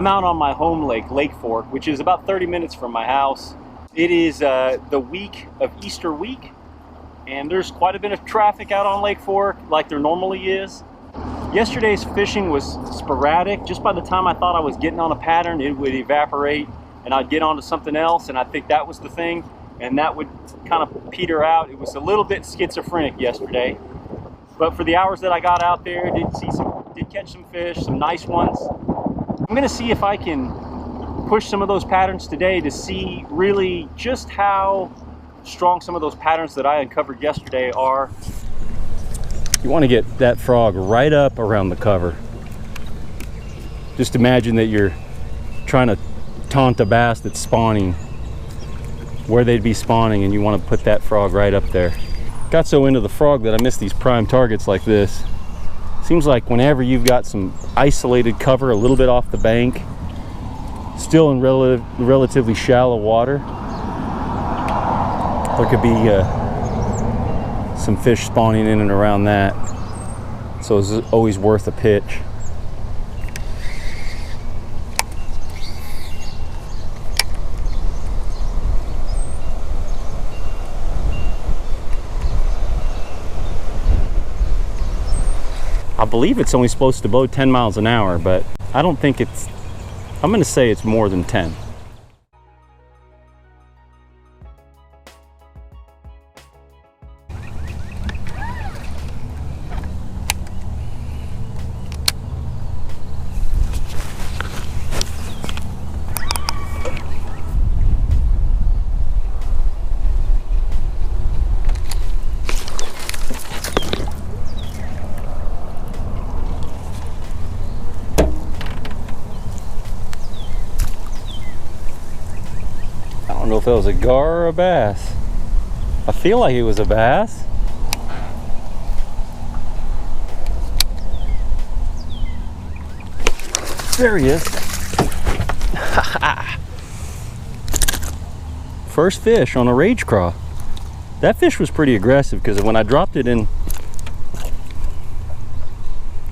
I'm out on my home lake, Lake Fork, which is about 30 minutes from my house. It is the week of Easter week, and there's quite a bit of traffic out on Lake Fork, like there normally is. Yesterday's fishing was sporadic. Just by the time I thought I was getting on a pattern, it would evaporate and I'd get onto something else, and I think that was the thing, and that would kind of peter out. It was a little bit schizophrenic yesterday, but for the hours that I got out there, did catch some fish, some nice ones. I'm gonna see if I can push some of those patterns today to see really just how strong some of those patterns that I uncovered yesterday are. You want to get that frog right up around the cover. Just imagine that you're trying to taunt a bass that's spawning where they'd be spawning, and you want to put that frog right up there. Got so into the frog that I missed these prime targets like this. Seems like whenever you've got some isolated cover a little bit off the bank, still in relatively shallow water, there could be some fish spawning in and around that. So it's always worth a pitch. I believe it's only supposed to blow 10 miles an hour, but I don't think it's, I'm going to say it's more than 10. I don't know if that was a gar or a bass. I feel like it was a bass. There he is. First fish on a rage craw. That fish was pretty aggressive because when I dropped it in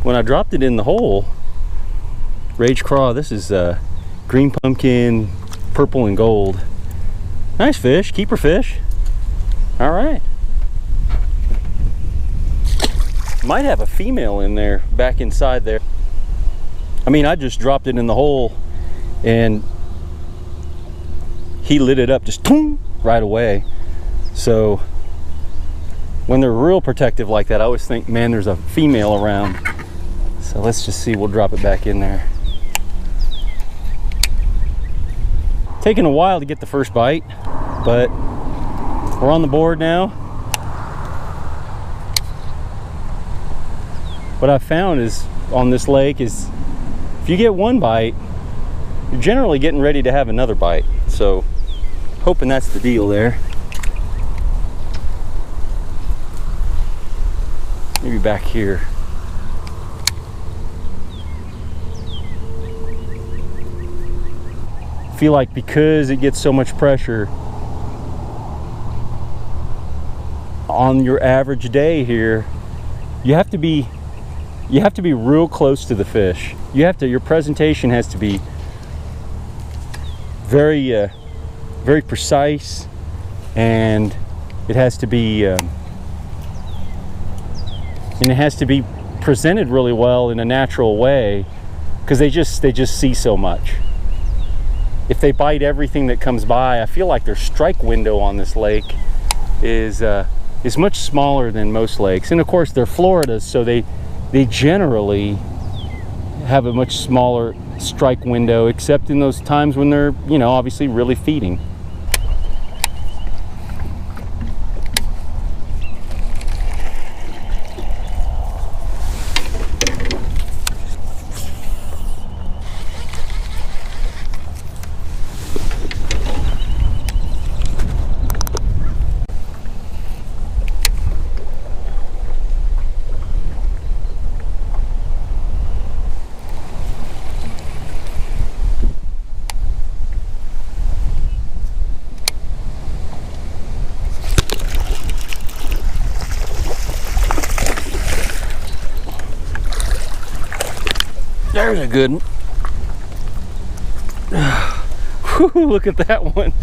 the hole, rage craw, this is green pumpkin, purple and gold. Nice fish, keeper fish. All right. Might have a female in there, back inside there. I mean, I just dropped it in the hole and he lit it up just right away. So when they're real protective like that, I always think, man, there's a female around. So let's just see, we'll drop it back in there. Taking a while to get the first bite, but we're on the board now. What I've found is on this lake is if you get one bite, you're generally getting ready to have another bite. So hoping that's the deal there. Maybe back here. Feel like because it gets so much pressure on your average day here, you have to be real close to the fish. Your presentation has to be very very precise, and it has to be presented really well in a natural way, because they just see so much. If they bite everything that comes by, I feel like their strike window on this lake is much smaller than most lakes. And of course they're Floridas, so they generally have a much smaller strike window, except in those times when they're, obviously really feeding. There's a good one. Look at that one.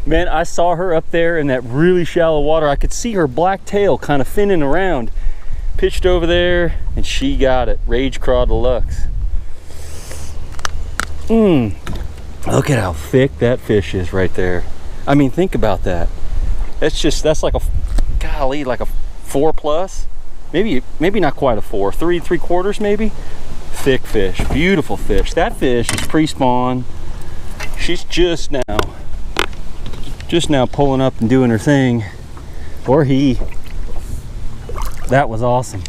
Man, I saw her up there in that really shallow water. I could see her black tail kind of finning around. Pitched over there, and she got it. Rage Craw Deluxe. Look at how thick that fish is right there. I mean, think about that. That's like a, golly, like a 4+. Maybe not quite a 4. 3¾ maybe. Thick fish, beautiful fish. That fish is pre-spawn. She's just now pulling up and doing her thing. Or he. That was awesome.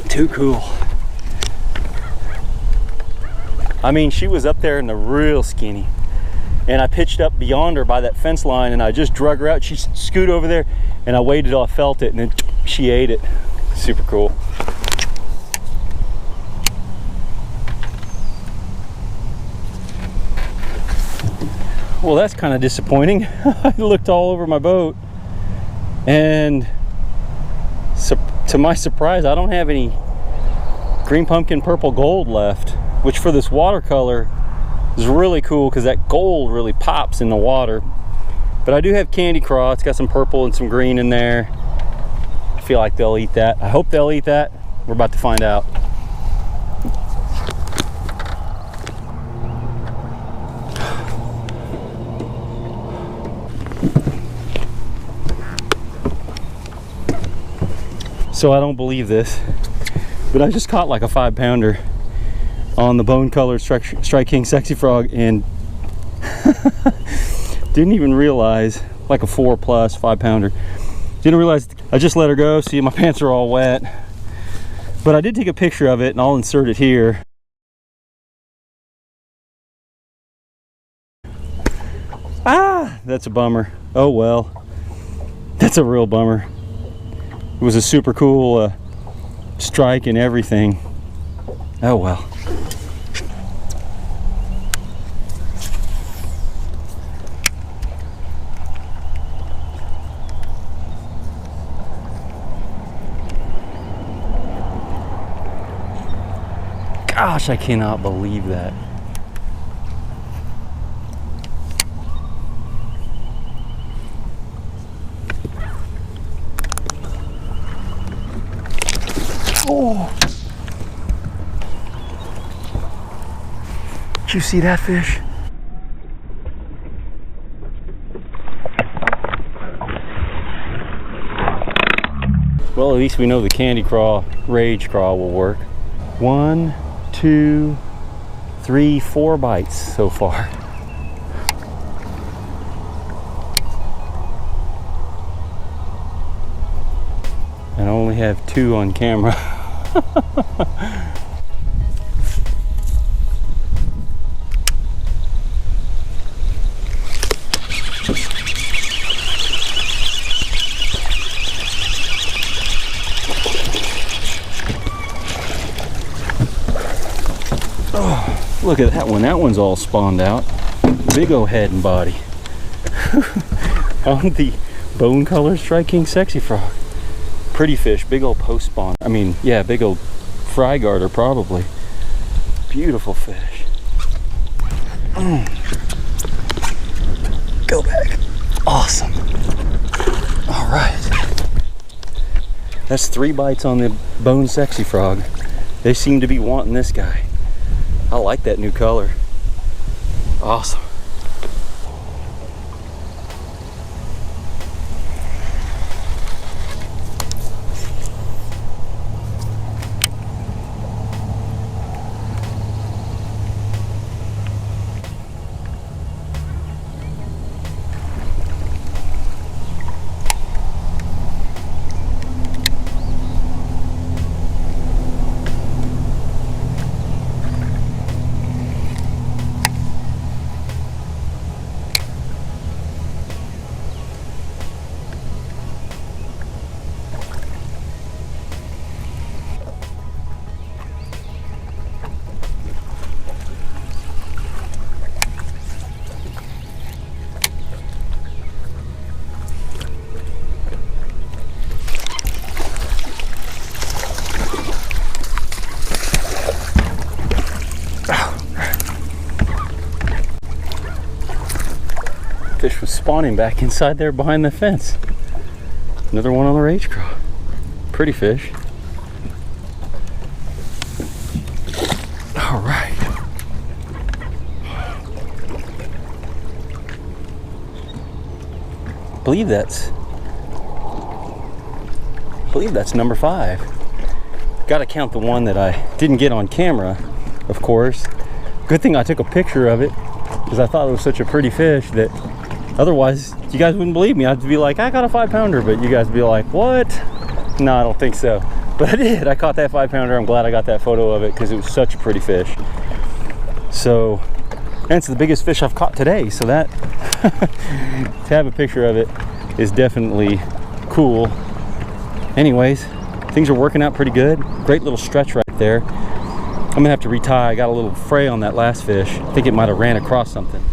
Too cool. I mean, she was up there in the real skinny. And I pitched up beyond her by that fence line and I just drug her out. She scooted over there and I waited till I felt it and then she ate it. Super cool. Well, that's kind of disappointing. I looked all over my boat and to my surprise, I don't have any green pumpkin purple gold left, which for this watercolor is really cool because that gold really pops in the water. But I do have candy craw. It's got some purple and some green in there. I feel like they'll eat that. I hope they'll eat that. We're about to find out. So I don't believe this, but I just caught like a 5-pounder on the bone colored Strike King Sexy Frog and didn't even realize, like a 4+, 5-pounder. Didn't realize, I just let her go. See, my pants are all wet, but I did take a picture of it and I'll insert it here. Ah, that's a bummer. Oh well, that's a real bummer. It was a super cool strike and everything. Oh well. Gosh, I cannot believe that. Oh, did you see that fish? Well, at least we know the candy craw, Rage Craw will work. 1, 2, 3, 4 bites so far. And I only have 2 on camera. Oh, look at that one. That one's all spawned out. Big old head and body. On the bone color Strike King Sexy Frog. Pretty fish, big old post spawn. I mean, yeah, big old fry garter probably. Beautiful fish. Go back. Awesome. All right. That's 3 bites on the bone Sexy Frog. They seem to be wanting this guy. I like that new color. Awesome. spawning back inside there behind the fence. Another one on the rage craw. Pretty fish. All right. I believe that's number 5. Got to count the one that I didn't get on camera, of course. Good thing I took a picture of it, because I thought it was such a pretty fish that otherwise you guys wouldn't believe me. I'd be like, I got a 5-pounder, but you guys would be like, what? No, I don't think so. But I did. I caught that 5-pounder. I'm glad I got that photo of it because it was such a pretty fish. So, and it's the biggest fish I've caught today. So that, to have a picture of it is definitely cool. Anyways, things are working out pretty good. Great little stretch right there. I'm gonna have to retie. I got a little fray on that last fish. I think it might have ran across something.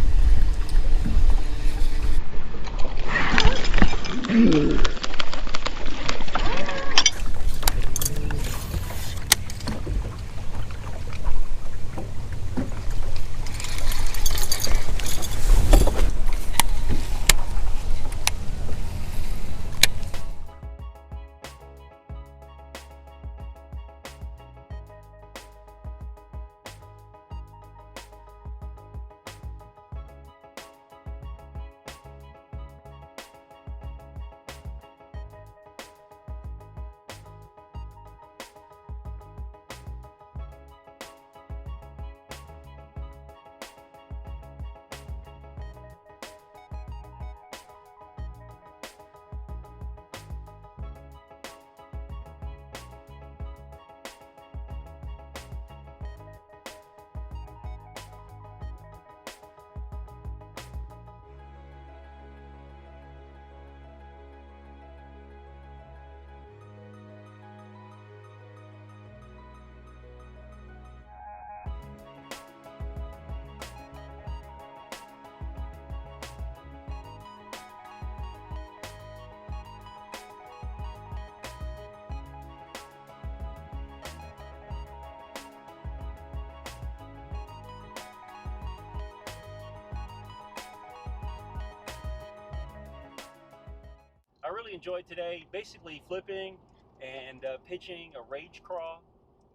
I really enjoyed today. Basically flipping and pitching a rage craw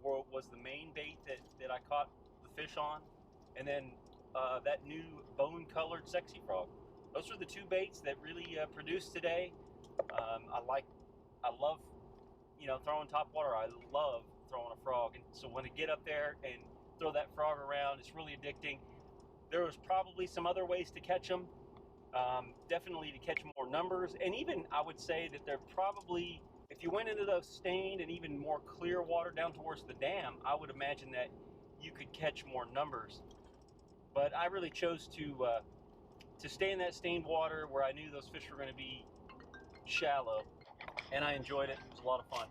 was the main bait that I caught the fish on. And then that new bone colored sexy frog. Those are the 2 baits that really produced today. I love, you know, throwing top water. I love throwing a frog. And so when I get up there and throw that frog around, it's really addicting. There was probably some other ways to catch them. Definitely to catch more numbers, and even I would say that they're probably, if you went into those stained and even more clear water down towards the dam, I would imagine that you could catch more numbers. But I really chose to stay in that stained water where I knew those fish were going to be shallow, and I enjoyed it. It was a lot of fun.